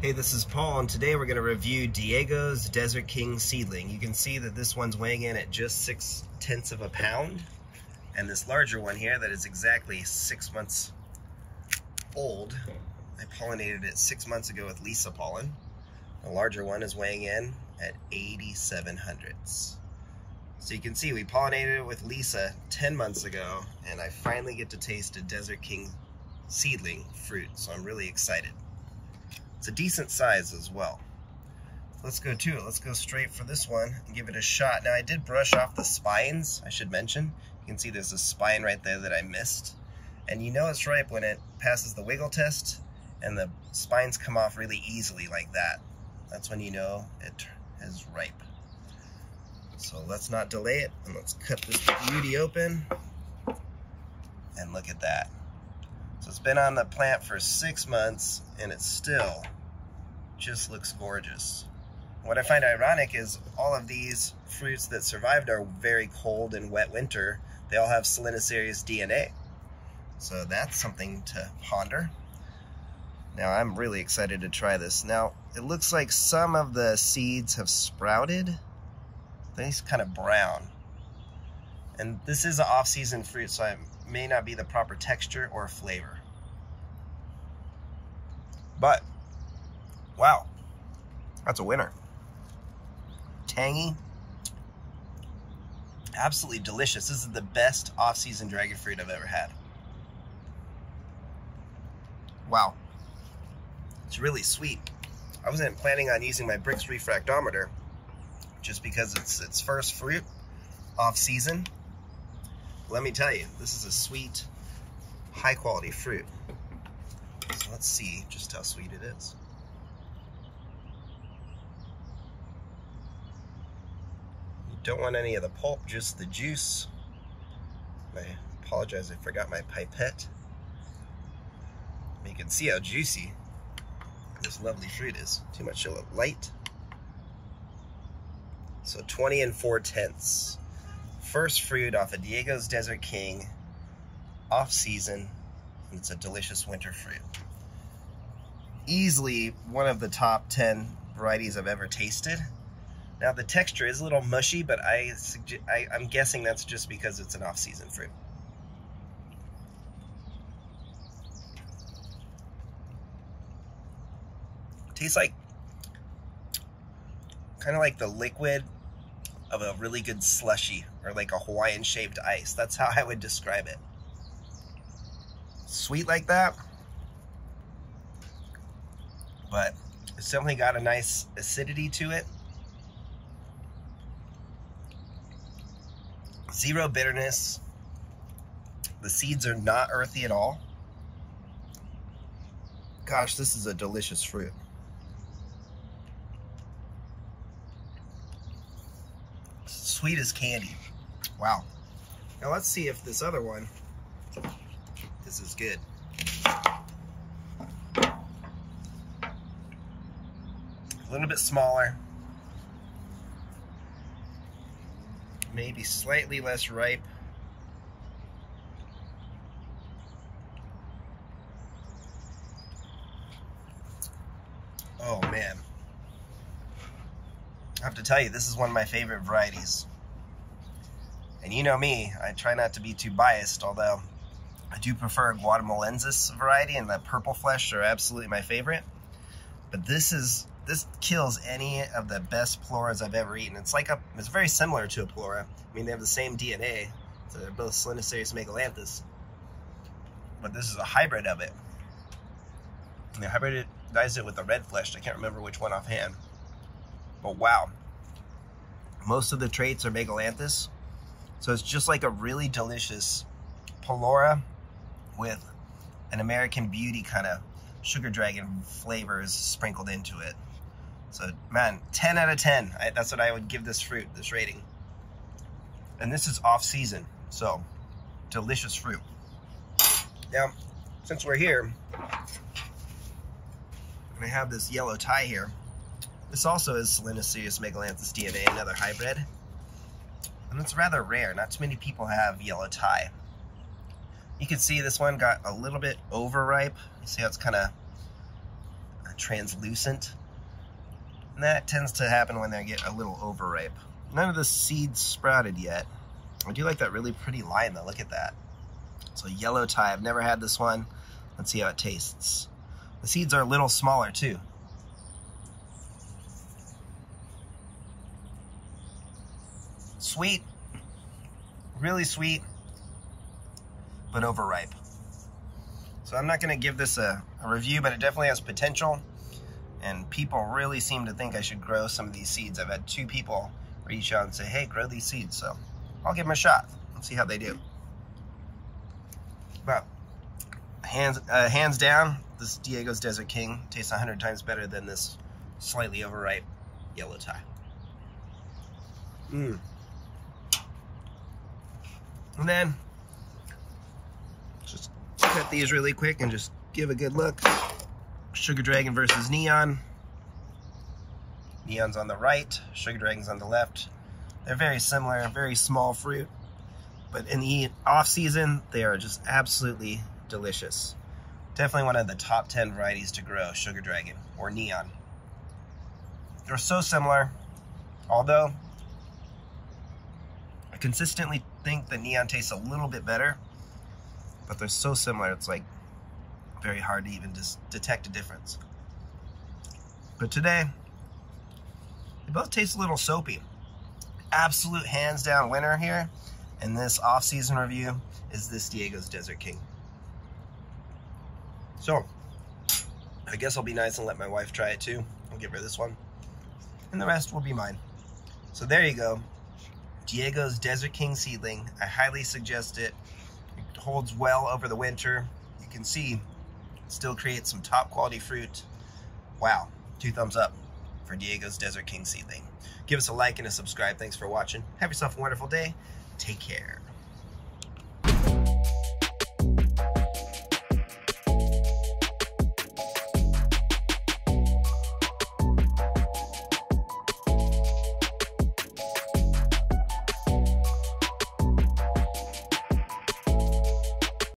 Hey, this is Paul, and today we're going to review Diego's Desert King Seedling. You can see that this one's weighing in at just 0.6 of a pound, and this larger one here that is exactly 6 months old, I pollinated it 6 months ago with Lisa pollen. The larger one is weighing in at 87 hundredths. So you can see we pollinated it with Lisa 10 months ago, and I finally get to taste a Desert King Seedling fruit, so I'm really excited. It's a decent size as well. Let's go to it. Let's go straight for this one and give it a shot. Now I did brush off the spines, I should mention. You can see there's a spine right there that I missed. And you know it's ripe when it passes the wiggle test and the spines come off really easily like that. That's when you know it is ripe. So let's not delay it, and let's cut this beauty open. And look at that. So it's been on the plant for 6 months, and it still just looks gorgeous. What I find ironic is all of these fruits that survived our very cold and wet winter, they all have Selenocereus DNA. So that's something to ponder. Now I'm really excited to try this. Now it looks like some of the seeds have sprouted. They're kind of brown. And this is an off-season fruit, so it may not be the proper texture or flavor. But, wow, that's a winner. Tangy, absolutely delicious. This is the best off-season dragon fruit I've ever had. Wow, it's really sweet. I wasn't planning on using my Brix refractometer just because it's its first fruit off-season. Let me tell you, this is a sweet, high-quality fruit. So let's see just how sweet it is. You don't want any of the pulp, just the juice. I apologize, I forgot my pipette. You can see how juicy this lovely fruit is. Too much light. So 20 4/10. First fruit off of Diego's Desert King, off season, and it's a delicious winter fruit. Easily one of the top 10 varieties I've ever tasted. Now the texture is a little mushy, but I'm guessing that's just because it's an off-season fruit. Tastes like, kind of like the liquid of a really good slushy, or like a Hawaiian shaved ice. That's how I would describe it. Sweet like that, but it's definitely got a nice acidity to it. Zero bitterness. The seeds are not earthy at all. Gosh, this is a delicious fruit. Sweet as candy. Wow. Now let's see if this other one is as good. A little bit smaller. Maybe slightly less ripe. Oh man. I have to tell you, this is one of my favorite varieties. And you know me, I try not to be too biased, although I do prefer Guatemalensis variety, and the purple flesh are absolutely my favorite. But this kills any of the best Ploras I've ever eaten. It's very similar to a Plora. I mean, they have the same DNA, so they're both Selenocereus megalanthus. But this is a hybrid of it. And they hybridized it with the red flesh. I can't remember which one offhand. But wow, most of the traits are megalanthus, so it's just like a really delicious Pelora with an American Beauty kind of sugar dragon flavors sprinkled into it. So man, 10 out of 10. That's what I would give this fruit, this rating. And this is off season, so delicious fruit. Now, since we're here, and I have this yellow tie here, this also is Selenocereus megalanthus DNA, another hybrid. And it's rather rare. Not too many people have yellow tie. You can see this one got a little bit overripe. You see how it's kind of translucent. And that tends to happen when they get a little overripe. None of the seeds sprouted yet. I do like that really pretty line though, look at that. So yellow tie, I've never had this one. Let's see how it tastes. The seeds are a little smaller too. Sweet, really sweet, but overripe. So I'm not gonna give this a review, but it definitely has potential. And people really seem to think I should grow some of these seeds. I've had 2 people reach out and say, hey, grow these seeds. So I'll give them a shot and see how they do. But hands down, this Diego's Desert King tastes 100 times better than this slightly overripe yellow tie. And then just cut these really quick and just give a good look. Sugar Dragon versus Neon. Neon's on the right, Sugar Dragon's on the left. They're very similar, very small fruit, but in the off season, they are just absolutely delicious. Definitely one of the top 10 varieties to grow, Sugar Dragon or Neon. They're so similar, although I consistently think that Neon tastes a little bit better, but they're so similar, it's like very hard to even just detect a difference. But today, they both taste a little soapy. Absolute hands down winner here in this off-season review is this Diego's Desert King. So, I guess I'll be nice and let my wife try it too. I'll give her this one. And the rest will be mine. So there you go. Diego's Desert King seedling. I highly suggest it. It holds well over the winter. You can see still create some top quality fruit. Wow, 2 thumbs up for Diego's Desert King seedling. Give us a like and a subscribe. Thanks for watching. Have yourself a wonderful day. Take care.